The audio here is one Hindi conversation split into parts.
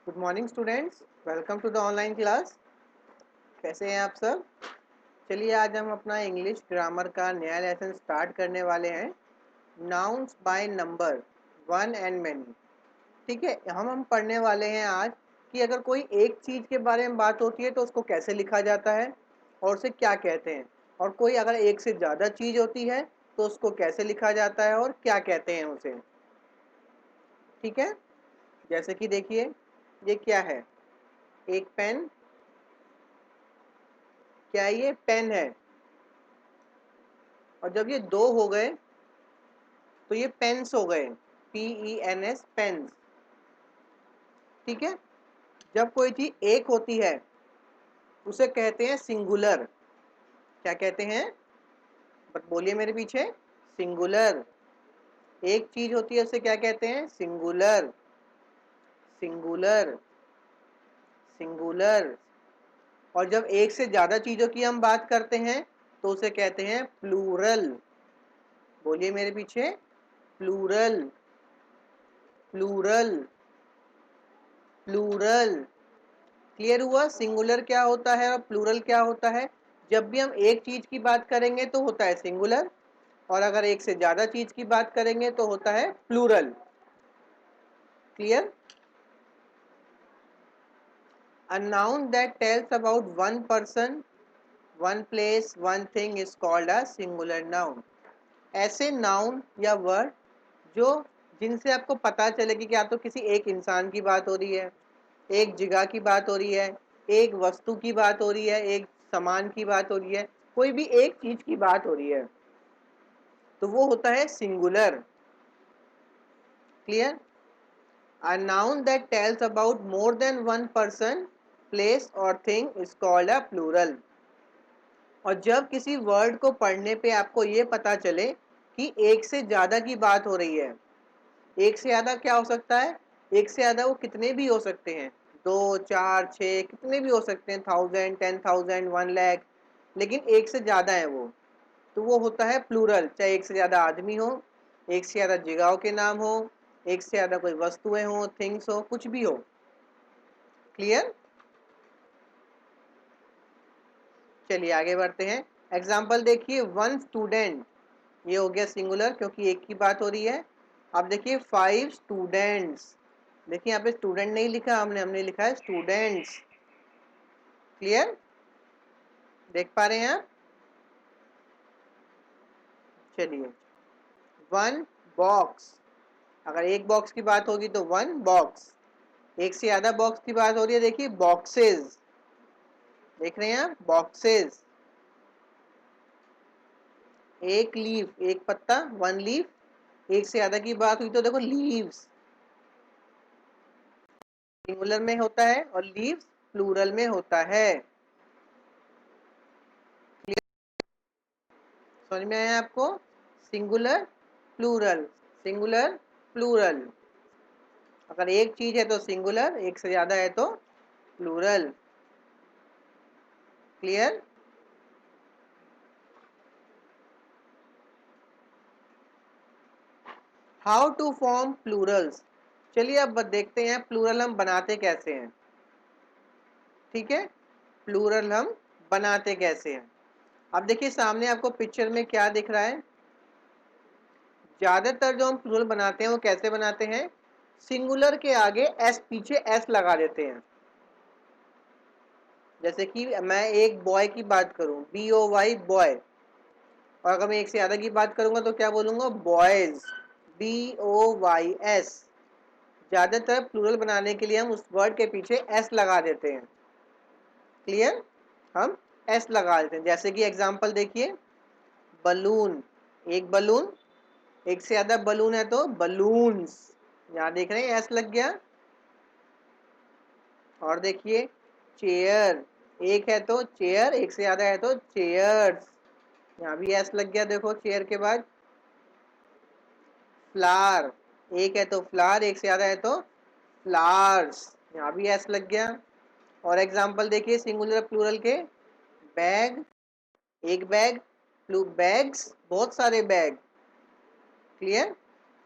Good morning students, welcome to the online class. कैसे हैं आप सब? चलिए आज हम अपना इंग्लिश ग्रामर का नया लेसन स्टार्ट करने वाले हैं। Nouns by number, one and many. ठीक है, हम पढ़ने वाले हैं आज कि अगर कोई एक चीज़ के बारे में बात होती है तो उसको कैसे लिखा जाता है और उसे क्या कहते हैं, और कोई अगर एक से ज़्यादा चीज़ होती है तो उसको कैसे लिखा जाता है और क्या कहते हैं उसे। ठीक है, जैसे कि देखिए ये क्या है, एक पेन। क्या ये पेन है? और जब ये दो हो गए तो ये पेन्स हो गए, PENS, पेन्स। ठीक है, जब कोई चीज एक होती है उसे कहते हैं सिंगुलर। क्या कहते हैं? बट बोलिए मेरे पीछे। सिंगुलर। एक चीज होती है उसे क्या कहते हैं? सिंगुलर। सिंगुलर। सिंगुलर। और जब एक से ज्यादा चीजों की हम बात करते हैं तो उसे कहते हैं प्लूरल। बोलिए मेरे पीछे। प्लूरल। प्लूरल। प्लूरल। क्लियर हुआ? सिंगुलर क्या होता है और प्लूरल क्या होता है? जब भी हम एक चीज की बात करेंगे तो होता है सिंगुलर, और अगर एक से ज्यादा चीज की बात करेंगे तो होता है plural. Clear? A noun that tells about one person, one place, one thing is called a singular noun. ऐसे नाउन या वर्ड जो जिनसे आपको पता चले कि क्या तो किसी एक इंसान की बात हो रही है, एक जगह की बात हो रही है, एक वस्तु की बात हो रही है, एक सामान की बात हो रही है, कोई भी एक चीज की बात हो रही है, तो वो होता है singular. Clear? A noun that tells about more than one person, place or thing is called a plural. और जब किसी वर्ड को पढ़ने पे आपको ये पता चले कि एक से ज्यादा की बात हो रही है, एक से ज्यादा क्या हो सकता है? एक से ज्यादा वो कितने भी हो सकते हैं, दो, चार, छः, कितने भी हो सकते हैं, 1000, 10,000, 1 लाख, लेकिन एक से ज्यादा है वो, तो वो होता है प्लूरल। चाहे एक से ज्यादा आदमी हो, एक से ज्यादा जगहों के नाम हो, एक से ज्यादा कोई वस्तुएं हो, थिंग्स हो, कुछ भी हो। क्लियर? चलिए आगे बढ़ते हैं। एग्जाम्पल देखिए, वन स्टूडेंट, ये हो गया सिंगुलर क्योंकि एक की बात हो रही है। अब देखिए 5 स्टूडेंट्स। देखिए यहाँ पे स्टूडेंट नहीं लिखा हमने हमने लिखा है स्टूडेंट्स। क्लियर? देख पा रहे हैं आप? चलिए, वन बॉक्स। अगर एक बॉक्स की बात होगी तो वन बॉक्स। एक से ज्यादा बॉक्स की बात हो रही है, देखिए बॉक्सेस। देख रहे हैं आप? बॉक्सेस। एक लीफ, एक पत्ता, वन लीफ। एक से ज्यादा की बात हुई तो देखो लीव्स सिंगुलर में होता है और लीव्स प्लूरल में होता है। समझ में आया आपको? Singular, plural, singular, plural. अगर एक चीज है तो सिंगुलर, एक से ज्यादा है तो plural. Clear? How to form plurals. चलिए अब देखते हैं प्लूरल हम बनाते कैसे हैं। ठीक है, प्लूरल हम बनाते कैसे हैं। अब देखिए सामने आपको पिक्चर में क्या दिख रहा है। ज्यादातर जो हम प्लूरल बनाते हैं वो कैसे बनाते हैं? सिंगुलर के आगे एस, पीछे एस लगा देते हैं। जैसे कि मैं एक बॉय की बात करूं, BOY बॉय, और अगर मैं एक से ज्यादा की बात करूंगा तो क्या बोलूंगा? Boys, BOYS। ज्यादातर प्लूरल बनाने के लिए हम उस वर्ड के पीछे एस लगा देते हैं। क्लियर? हम एस लगा देते हैं। जैसे कि एग्जांपल देखिए, बलून, एक बलून, एक से ज्यादा बलून है तो बलून्स। यहाँ देख रहे हैं एस लग गया। और देखिए चेयर, एक है तो चेयर, एक से ज्यादा है तो चेयर्स। यहाँ भी एस लग गया, देखो चेयर के बाद। फ्लावर, एक है तो फ्लावर, एक से ज्यादा है तो फ्लावर्स। यहाँ भी एस लग गया। और एग्जांपल देखिए सिंगुलर प्लूरल के, बैग, एक बैग, बैग्स, बहुत सारे बैग। क्लियर?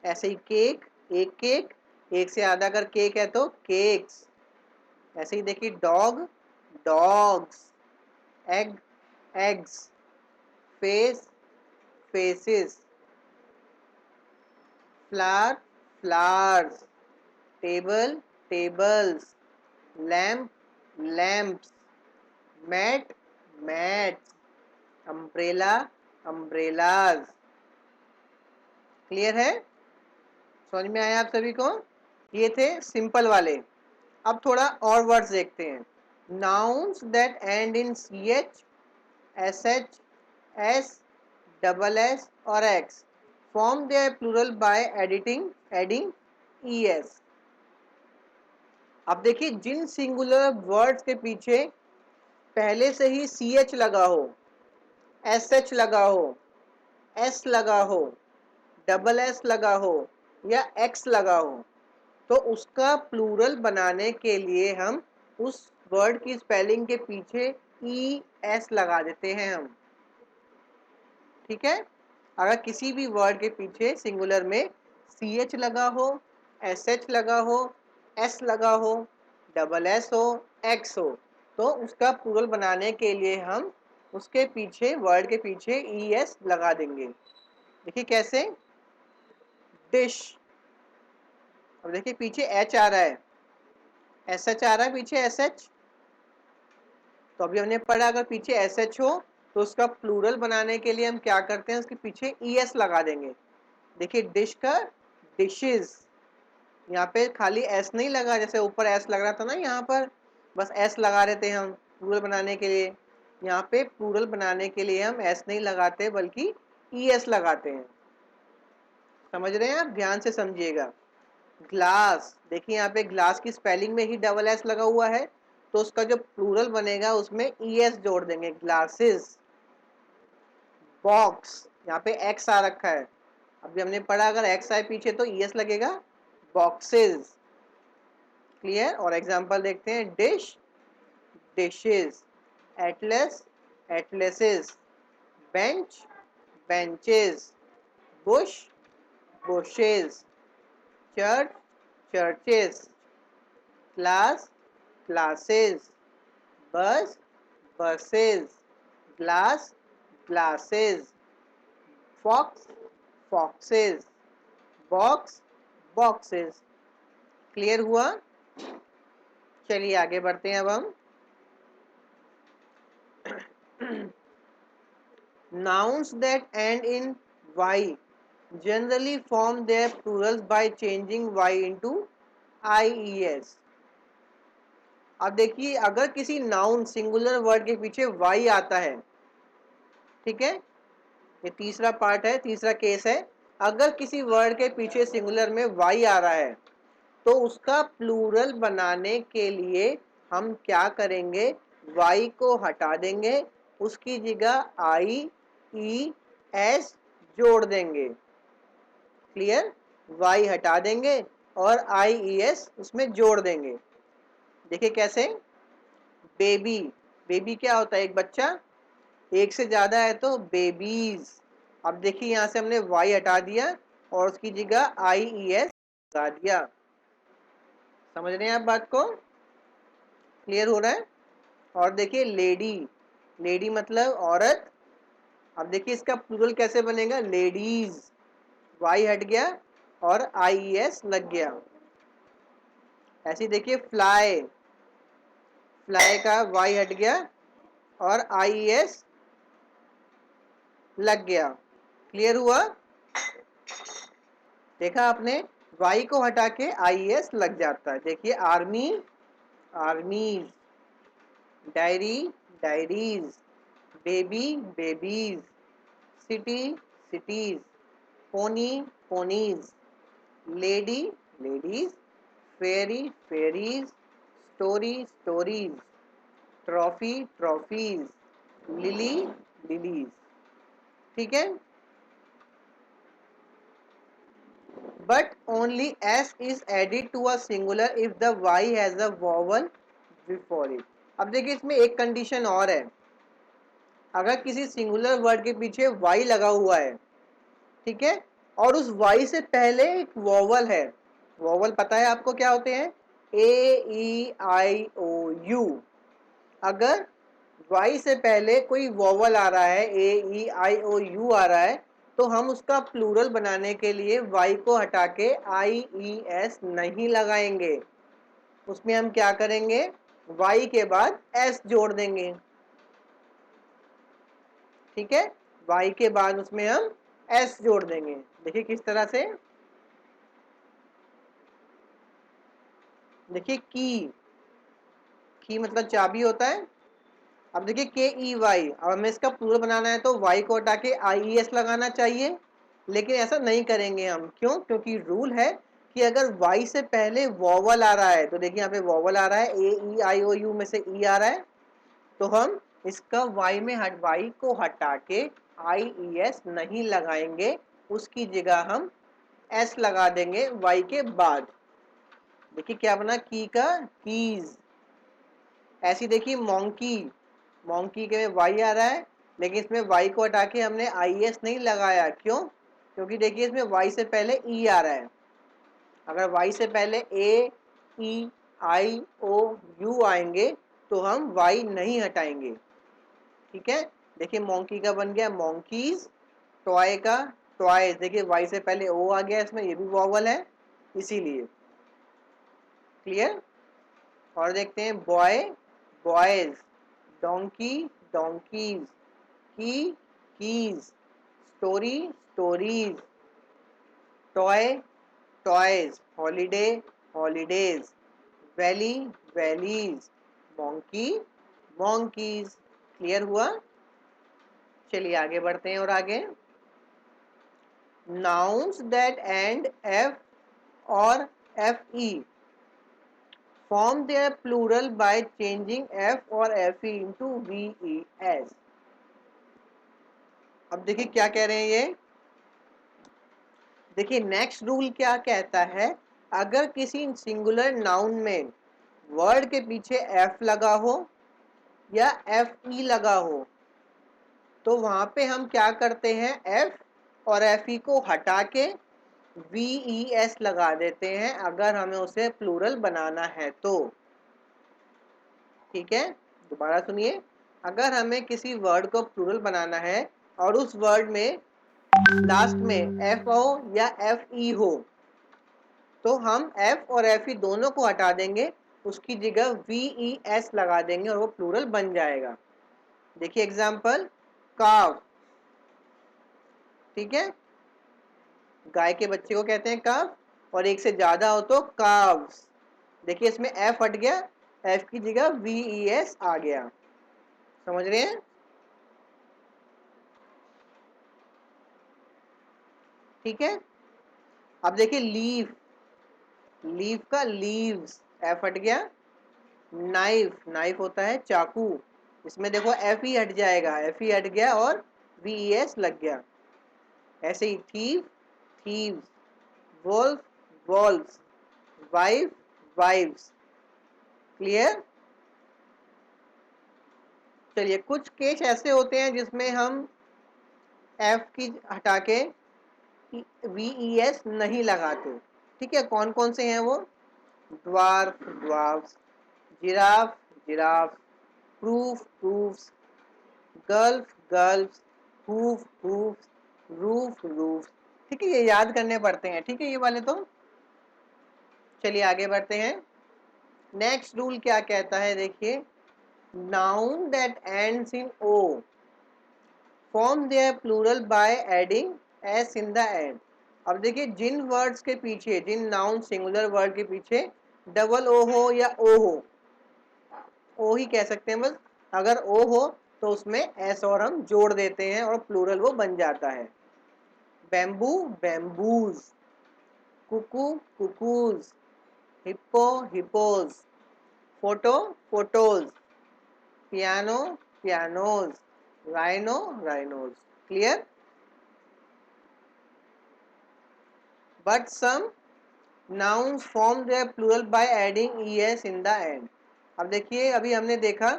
ऐसे ही केक, एक केक, एक से ज्यादा अगर केक है तो केक्स। ऐसे ही देखिए dog dogs, egg eggs, face faces, flower flowers, table tables, lamp lamps, mat mats, umbrella umbrellas. Clear है? समझ में आया आप सभी को? ये थे सिंपल वाले। अब थोड़ा और वर्ड्स देखते हैं। Nouns that end in C H, S H, S, double S और X form their plural by adding E S. अब देखिए जिन सिंगुलर वर्ड्स के पीछे पहले से ही सी एच लगा हो, एस एच लगा हो, एस लगा हो, डबल एस लगा हो या एक्स लगा हो, तो उसका प्लूरल बनाने के लिए हम उस वर्ड की स्पेलिंग के पीछे ई एस लगा देते हैं हम। ठीक है? अगर किसी भी वर्ड के पीछे सिंगुलर में सी एच लगा हो, एस एच लगा हो, एस लगा हो, डबल एस हो, एक्स हो, तो उसका प्लूरल बनाने के लिए हम उसके पीछे वर्ड के पीछे ई एस लगा देंगे। देखिए कैसे? डिश। अब देखिए पीछे एच आ रहा है, एस एच आ रहा है पीछे, एस एच। तो अभी हमने पढ़ा अगर पीछे एस एच हो तो उसका प्लूरल बनाने के लिए हम क्या करते हैं, उसके पीछे ई एस लगा देंगे। देखिए डिश का डिशेस, यहाँ पे खाली एस नहीं लगा, जैसे ऊपर एस लग रहा था ना, यहाँ पर बस एस लगा रहे थे हम प्लूरल बनाने के लिए। यहाँ पे प्लूरल बनाने के लिए हम एस नहीं लगाते बल्कि ई एस लगाते हैं। समझ रहे हैं आप? ध्यान से समझिएगा। ग्लास, देखिए यहाँ पे ग्लास की स्पेलिंग में ही डबल एस लगा हुआ है, तो उसका जो प्लूरल बनेगा उसमें ई एस जोड़ देंगे, ग्लासेस। बॉक्स, यहाँ पे एक्स आ रखा है, अभी हमने पढ़ा अगर एक्स आए पीछे तो ई एस लगेगा, बॉक्सेस। क्लियर? और एग्जांपल देखते हैं। Dish dishes, Atlas atlases, bench benches, Bush bushes, church churches, class classes, bus buses, glass glasses, fox foxes, box boxes। Clear हुआ? चलिए आगे बढ़ते हैं अब हम। Nouns that end in y generally form their plurals by changing y into ies। अब देखिए अगर किसी नाउन सिंगुलर वर्ड के पीछे y आता है, ठीक है, ये तीसरा पार्ट है, तीसरा केस है। अगर किसी वर्ड के पीछे सिंगुलर में y आ रहा है तो उसका प्लूरल बनाने के लिए हम क्या करेंगे, y को हटा देंगे, उसकी जगह आई ई एस जोड़ देंगे। क्लियर? y हटा देंगे और आई ई एस उसमें जोड़ देंगे। देखिए कैसे? बेबी, बेबी क्या होता है? एक बच्चा। एक से ज्यादा है तो बेबीज। अब देखिए यहाँ से हमने y हटा दिया और उसकी जगह आई ई एस लगा दिया। समझ रहे हैं आप बात को? क्लियर हो रहा है? और देखिए लेडी, लेडी मतलब औरत। अब देखिए इसका प्लूरल कैसे बनेगा, लेडीज। y हट गया और आई ई एस लग गया। ऐसे देखिए फ्लाई, फ्लाई का y हट गया और आई ई एस लग गया। क्लियर हुआ? देखा आपने? y को हटा के आई एस लग जाता है। देखिए army armies, diary diaries, baby babies, city cities, pony ponies, lady ladies, fairy fairies, story stories, trophy trophies, lily lilies. ठीक है? But only s is added to a singular if the y has a vowel before it। अब देखिए इसमें एक कंडीशन और है। अगर किसी सिंगुलर वर्ड के पीछे y लगा हुआ है, ठीक है, और उस y से पहले एक वोवल है। वोवल पता है आपको क्या होते हैं? AEIOU। अगर वाई से पहले कोई वोवल आ रहा है, AEIOU आ रहा है, तो हम उसका प्लूरल बनाने के लिए वाई को हटा के IES नहीं लगाएंगे। उसमें हम क्या करेंगे, वाई के बाद एस जोड़ देंगे। ठीक है, वाई के बाद उसमें हम एस जोड़ देंगे। देखिए किस तरह से, देखिए की मतलब चाबी होता है। अब देखिए KEY, अब हमें इसका प्लूरल बनाना है तो वाई को हटा के IES लगाना चाहिए, लेकिन ऐसा नहीं करेंगे हम। क्यों? क्योंकि रूल है कि अगर वाई से पहले वॉवल आ रहा है, तो देखिए यहाँ पे वॉवल आ रहा है, AEIOU में से ई आ रहा है, तो हम इसका वाई में वाई को हटा के IES नहीं लगाएंगे, उसकी जगह हम एस लगा देंगे वाई के बाद। देखिए क्या बना, की का कीज। ऐसी देखिए मोंकी, मोंकी के वाई आ रहा है, लेकिन इसमें वाई को हटा के हमने IES नहीं लगाया। क्यों? क्योंकि देखिए इसमें वाई से पहले ई आ रहा है। अगर वाई से पहले AEIOU आएंगे तो हम वाई नहीं हटाएंगे। ठीक है, देखिए मोंकी का बन गया मोंकीज, टॉय का टॉयज। देखिए वाई से पहले ओ आ गया, इसमें ये भी वॉवल है इसीलिए। क्लियर? और देखते हैं बॉय बॉयज, डोंकी डोंकीज, की keys, story stories, toy toys, holiday holidays, valley valleys, monkey monkeys. Clear हुआ? चलिए आगे बढ़ते हैं और आगे, nouns that end f or fe form their plural by changing f or fe into ves। अब देखिए क्या कह रहे हैं ये, देखिए नेक्स्ट रूल क्या कहता है, अगर किसी सिंगुलर नाउन में वर्ड के पीछे f लगा हो या fe लगा हो, तो वहां पे हम क्या करते हैं, f और fe को हटा के VES लगा देते हैं, अगर हमें उसे प्लूरल बनाना है तो। ठीक है, दोबारा सुनिए, अगर हमें किसी वर्ड को प्लूरल बनाना है और उस वर्ड में लास्ट में FO या FE हो, तो हम F और FE दोनों को हटा देंगे, उसकी जगह VES लगा देंगे और वो प्लूरल बन जाएगा। देखिए एग्जाम्पल, काव। ठीक है, गाय के बच्चे को कहते हैं काव, और एक से ज्यादा हो तो काव्स। देखिए इसमें F हट गया, F की जगह VES आ गया। समझ रहे हैं? ठीक है, अब देखिए लीफ, लीफ का लीव्स, F हट गया। नाइफ, नाइफ होता है चाकू, इसमें देखो F ही हट जाएगा, F ही हट गया और VES लग गया। ऐसे ही thief thieves, wolf wolves, wife wives. Clear? चलिए कुछ केस ऐसे होते हैं जिसमें हम F की हटा के VES नहीं लगाते। ठीक है, कौन कौन से हैं वो, dwarf dwarfs, giraffe giraffe, proof proofs, gulf gulfs, hoof hoofs, roof roofs. ठीक है, ये याद करने पड़ते हैं। ठीक है, ये वाले तो। चलिए आगे बढ़ते हैं, नेक्स्ट रूल क्या कहता है, देखिए, noun that ends in O form their plural by adding S in the end. अब देखिए जिन वर्ड्स के पीछे, जिन नाउन सिंगुलर वर्ड के पीछे डबल ओ हो या ओ हो, ओ ही कह सकते हैं बस, अगर ओ हो तो उसमें एस और हम जोड़ देते हैं और प्लूरल वो बन जाता है। Bamboo bamboos, cuckoo cuckoos, hippo hippos, photo photos, piano pianos, rhino rhinos. Clear? But some nouns form their plural by adding es in the end। अब देखिए अभी हमने देखा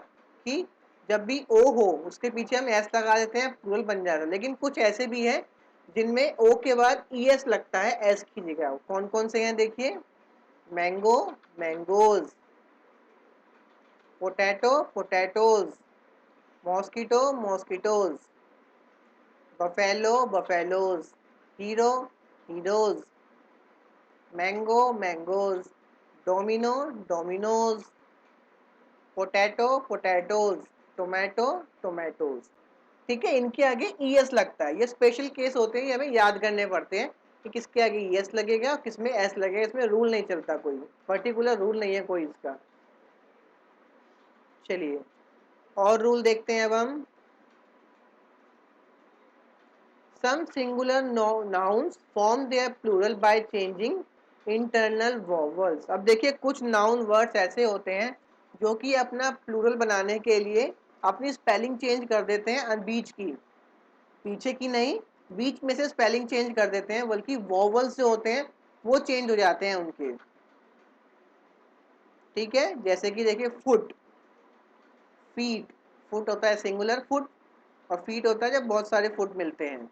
कि जब भी o हो उसके पीछे हम s लगा देते हैं, प्लूरल बन जाता है। लेकिन कुछ ऐसे भी हैं जिनमें o के बाद es लगता है s की जगह। कौन कौन से हैं देखिए, mango mangoes, potato potatoes, mosquito mosquitoes, buffalo buffaloes, hero heroes, mango mangoes, domino Domino's, potato potatoes, tomato tomatoes. ठीक है, इनके आगे ईएस लगता है, ये स्पेशल केस होते हैं, ये हमें याद करने पड़ते हैं कि किसके आगे ईएस लगेगा और किसमें एस लगेगा। इसमें रूल नहीं चलता, कोई पर्टिकुलर रूल नहीं है कोई इसका। चलिए और रूल देखते हैं अब हम। Some singular nouns form their plural by changing internal vowels। अब देखिए कुछ नाउन वर्ड्स ऐसे होते हैं जो कि अपना प्लूरल बनाने के लिए अपनी स्पेलिंग चेंज कर देते हैं, बीच की, पीछे की नहीं, बीच में से स्पेलिंग चेंज कर देते हैं, बल्कि वॉवल्स जो होते हैं वो चेंज हो जाते हैं उनके। ठीक है, जैसे कि देखिए फुट, फीट, फुट होता है सिंगुलर फुट, और फीट होता है जब बहुत सारे फुट मिलते हैं।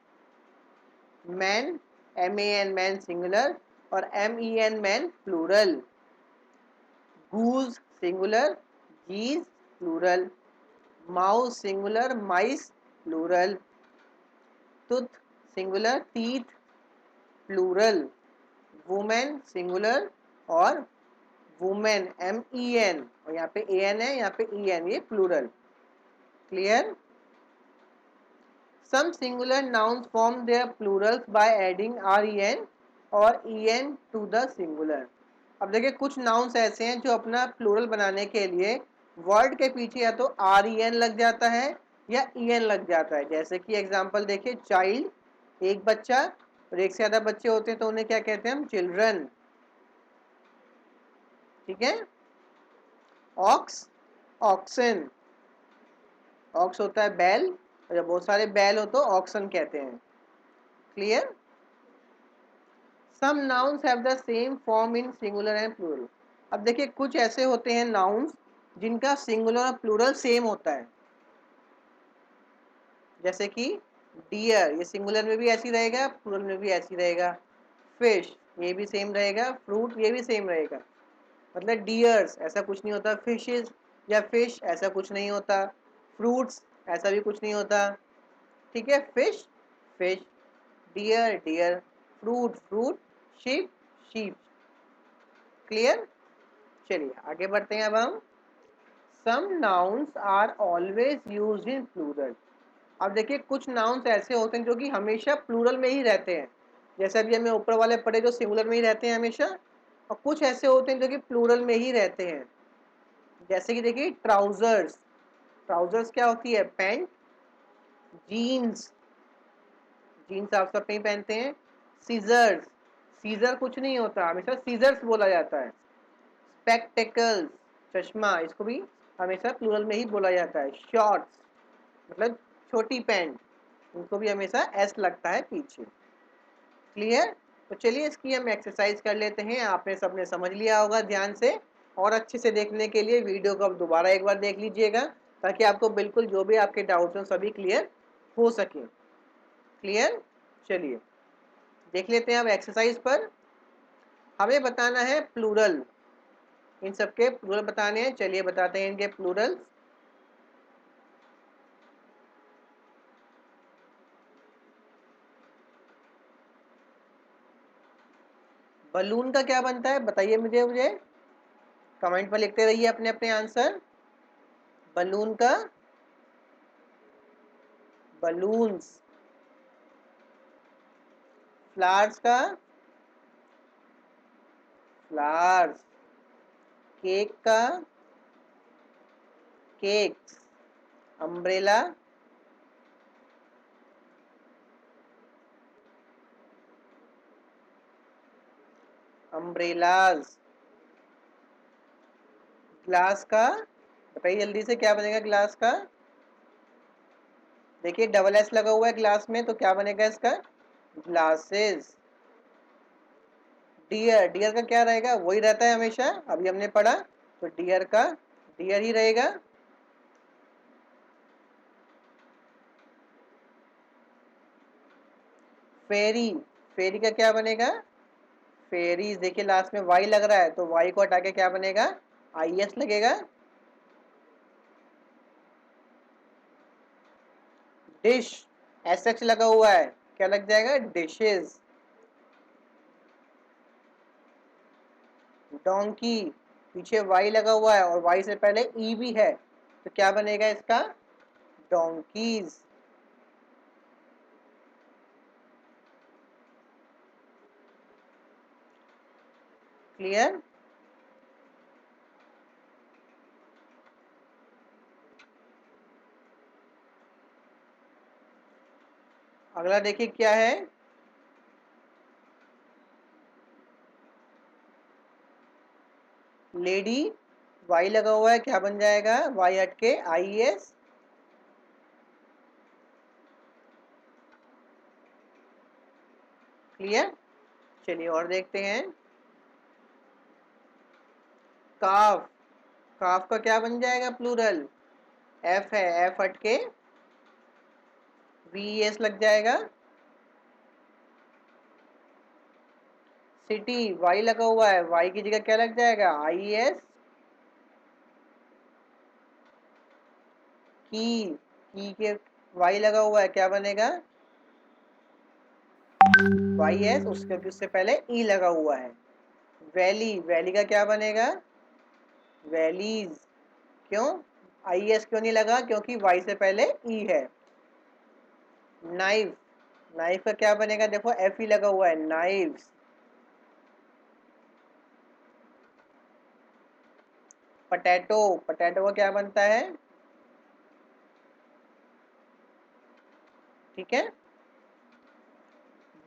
मैन, MAN मैन सिंगुलर और MEN men plural. Goose singular, geese plural. Mouse singular, mice plural. Tooth singular, teeth plural. Women singular और वुमेन MEN, और यहाँ पे AN है, यहाँ पे EN, ये plural. Clear? Some singular nouns form their plurals by adding REN और EN to the singular। अब देखिए कुछ नाउन्स ऐसे हैं जो अपना प्लूरल बनाने के लिए वर्ड के पीछे या तो REN लग जाता है या EN लग जाता है। जैसे कि एग्जांपल देखिए, चाइल्ड, एक बच्चा, और एक से ज्यादा बच्चे होते हैं तो उन्हें क्या कहते हैं हम? चिल्ड्रन। ठीक है। ऑक्स, ऑक्सन, ऑक्स होता है बैल, और जब बहुत सारे बैल हो तो ऑक्सन कहते हैं। Clear? Some nouns have the same form in singular and plural। अब देखिए कुछ ऐसे होते हैं नाउन्स जिनका सिंगुलर और प्लूरल सेम होता है। जैसे कि डियर, ये सिंगुलर में भी ऐसी रहेगा, प्लूरल में भी ऐसी रहेगा। फिश, ये भी सेम रहेगा। फ्रूट, ये भी सेम रहेगा। मतलब डियर्स ऐसा कुछ नहीं होता, फिशेस या फिश ऐसा कुछ नहीं होता, फ्रूट्स ऐसा भी कुछ नहीं होता। ठीक है, fish fish, deer deer, fruit fruit, sheep sheep. Clear? चलिए आगे बढ़ते हैं अब हम। Some nouns are always used in plural. अब देखिए कुछ नाउन्स ऐसे होते हैं जो कि हमेशा प्लूरल में ही रहते हैं, जैसे अभी हमें ऊपर वाले पढ़े जो सिंगुलर में ही रहते हैं हमेशा, और कुछ ऐसे होते हैं जो कि प्लूरल में ही रहते हैं। जैसे कि देखिए ट्राउजर्स, ट्राउजर्स क्या होती है? पैंट। जीन्स, जीन्स आप सब नहीं पहनते हैं। सीजर्स, सीजर कुछ नहीं होता, हमेशा सीजर्स बोला जाता है। स्पेक्टेकल्स, चश्मा, इसको भी हमेशा प्लूरल में ही बोला जाता है। शॉर्ट्स मतलब छोटी पैंट, उनको भी हमेशा एस लगता है पीछे। क्लियर? तो चलिए इसकी हम एक्सरसाइज कर लेते हैं। आपने सबने समझ लिया होगा ध्यान से, और अच्छे से देखने के लिए वीडियो को अब दोबारा एक बार देख लीजिएगा, ताकि आपको बिल्कुल जो भी आपके डाउट्स हैं सभी क्लियर हो सके। क्लियर? चलिए देख लेते हैं अब एक्सरसाइज पर। हमें बताना है प्लूरल, इन सबके प्लूरल बताने हैं। चलिए बताते हैं इनके प्लूरल। बलून का क्या बनता है बताइए मुझे कमेंट पर लिखते रहिए अपने अपने आंसर। बलून का बलून्स। फ्लावर्स का फ्लावर्स। केक का केक्स। Umbrella umbrellas. ग्लास का बताइए जल्दी से क्या बनेगा ग्लास का? देखिए डबल एस लगा हुआ है ग्लास में, तो क्या बनेगा इसका? ग्लासेस। डियर, डियर का क्या रहेगा? वही रहता है हमेशा, अभी हमने पढ़ा, तो डियर का डियर ही रहेगा। फेरी, फेरी का क्या बनेगा? फेरीज, देखिए लास्ट में वाई लग रहा है तो वाई को हटा के क्या बनेगा, आई एस लगेगा। डिश, एस एच लगा हुआ है, क्या लग जाएगा, डिशेज। डोंकी, पीछे वाई लगा हुआ है और वाई से पहले ई भी है तो क्या बनेगा इसका, डोंकीज। क्लियर। अगला देखिए क्या है, लेडी, वाई लगा हुआ है, क्या बन जाएगा, वाई हट के आई एस। क्लियर। चलिए और देखते हैं, काफ, काफ का क्या बन जाएगा प्लूरल, एफ है, एफ हट के वी एस लग जाएगा। सिटी, वाई लगा हुआ है, वाई की जगह क्या लग जाएगा, आई एस। की के वाई लगा हुआ है, क्या बनेगा, वाई एस, उससे पहले ई लगा हुआ है। वैली, वैली का क्या बनेगा, वैलीज। क्यों, आई एस क्यों नहीं लगा, क्योंकि वाई से पहले ई है। नाइफ, नाइफ का क्या बनेगा, देखो एफ ही लगा हुआ है, नाइव्स। पटैटो, पटैटो का क्या बनता है, ठीक है।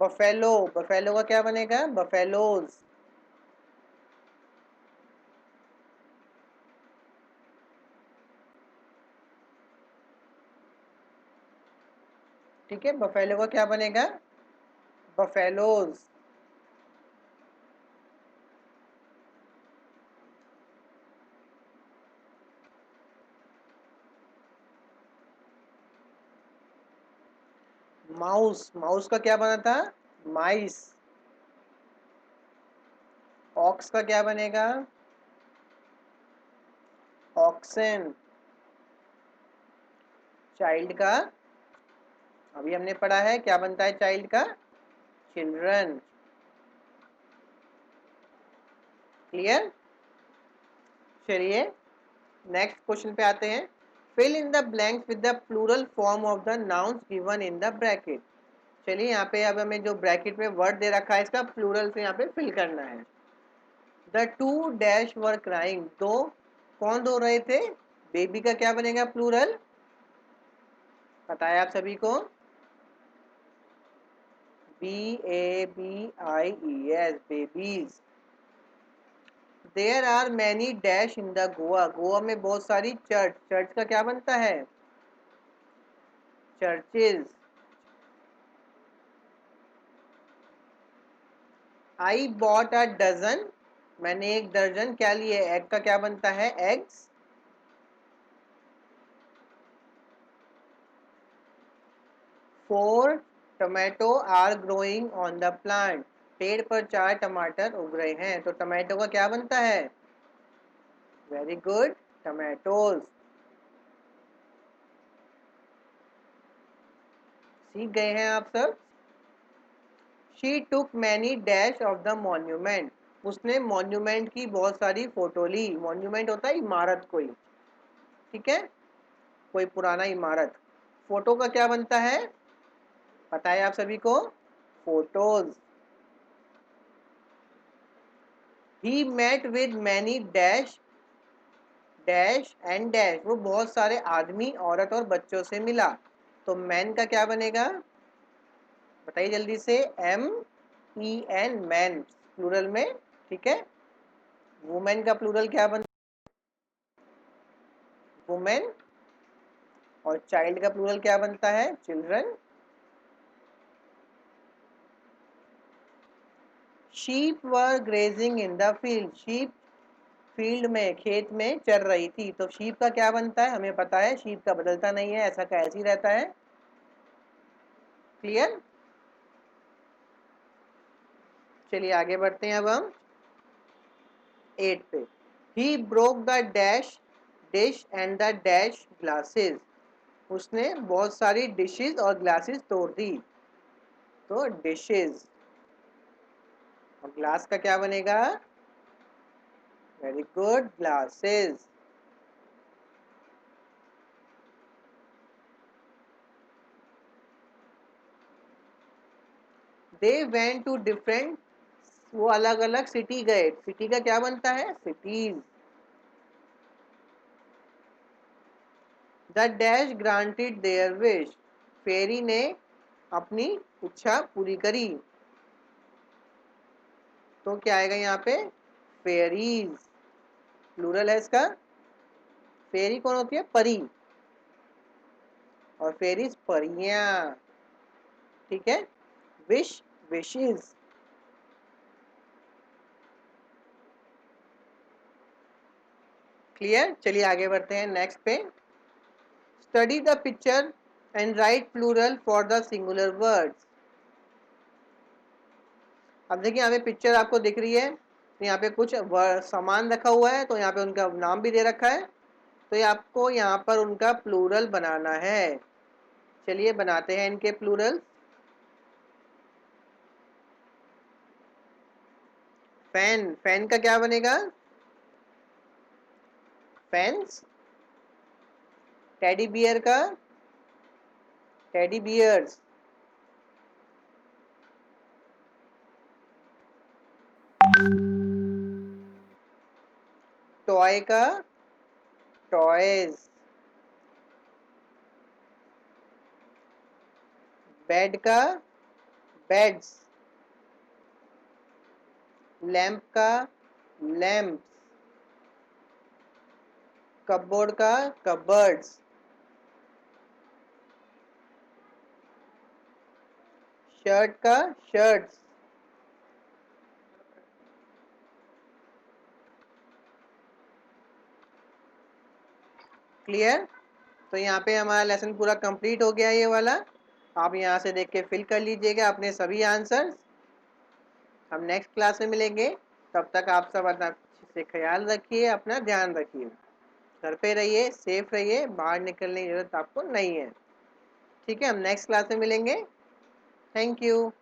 बफेलो, बफेलो का क्या बनेगा, बफेलोज। ठीक है, बफेलो का क्या बनेगा, बफेलोज। माउस, माउस का क्या बना था, माइस। ऑक्स का क्या बनेगा, ऑक्सन। चाइल्ड का, अभी हमने पढ़ा है क्या बनता है चाइल्ड का, चिल्ड्रन। क्लियर। चलिए नेक्स्ट क्वेश्चन पे आते हैं, fill in the blanks with the plural form of the nouns given in the bracket. चलिए यहाँ पे अब हमें जो ब्रैकेट में वर्ड दे रखा है इसका प्लूरल से यहाँ पे फिल करना है। The two dash were crying, दो कौन रो रहे थे, बेबी का क्या बनेगा प्लूरल, पता है आप सभी को, B A B I E S, babies. There are many dash in the Goa, Goa में बहुत सारी चर्च, चर्च का क्या बनता है, churches. I bought a dozen, मैंने एक दर्जन क्या लिए, एग का क्या बनता है, eggs. Four tomato are growing on the plant, पेड़ पर 4 टमाटर उग रहे हैं तो टमाटो का क्या बनता है, वेरी गुड, टमाटोज। सीख गए हैं आप सब। She took many dash of the monument, उसने मॉन्यूमेंट की बहुत सारी फोटो ली, मॉन्यूमेंट होता है इमारत कोई, ठीक है, कोई पुराना इमारत। फोटो का क्या बनता है, पता है आप सभी को, photos. He met with many dash dash and dash, वो बहुत सारे आदमी, औरत और बच्चों से मिला तो मैन का क्या बनेगा, बताइए जल्दी से, M E N, man plural में, ठीक है। वुमेन का प्लूरल क्या बनता है, वुमेन। और चाइल्ड का प्लूरल क्या बनता है, children. Sheep were grazing in the field, sheep field में, खेत में चर रही थी तो शीप का क्या बनता है, हमें पता है शीप का बदलता नहीं है, ऐसा का ऐसे ही रहता है। क्लियर। चलिए आगे बढ़ते हैं अब हम 8 पे। He broke the dash dish and the dash glasses. उसने बहुत सारी डिशेस और ग्लासेस तोड़ दी। तो डिशेस और ग्लास का क्या बनेगा? Very good, glasses. They went to different, वो अलग अलग सिटी गए। सिटी का क्या बनता है? Cities. The dash granted their wish. Fairy ने अपनी इच्छा पूरी करी। तो क्या आएगा यहाँ पे? फेरीज। प्लूरल है इसका। फेरी कौन होती है? परी। और फेरीज परियां। ठीक है। Wish wishes. क्लियर? चलिए आगे बढ़ते हैं नेक्स्ट पे। Study the picture and write plural for the singular words. अब देखिए यहाँ पे पिक्चर आपको दिख रही है, तो यहाँ पे कुछ सामान रखा हुआ है, तो यहाँ पे उनका नाम भी दे रखा है। तो ये आपको यहाँ पर उनका प्लूरल बनाना है। चलिए बनाते हैं इनके प्लूरल। फैन, फैन का क्या बनेगा? फैंस। टेडी बियर का? Teddy bears. टॉय का? टॉयज। बेड का? बेड्स। लैंप का? लैंप्स। कपबोर्ड का? कपबर्ड्स। शर्ट का? शर्ट्स। क्लियर? तो यहाँ पे हमारा लेसन पूरा कंप्लीट हो गया ये वाला। आप यहाँ से देख के फिल कर लीजिएगा अपने सभी आंसर्स। हम नेक्स्ट क्लास में मिलेंगे। तब तक आप सब अपना अच्छे से ख्याल रखिए, अपना ध्यान रखिए। घर पे रहिए, सेफ रहिए, बाहर निकलने की जरूरत आपको नहीं है। ठीक है, हम नेक्स्ट क्लास में मिलेंगे। Thank you.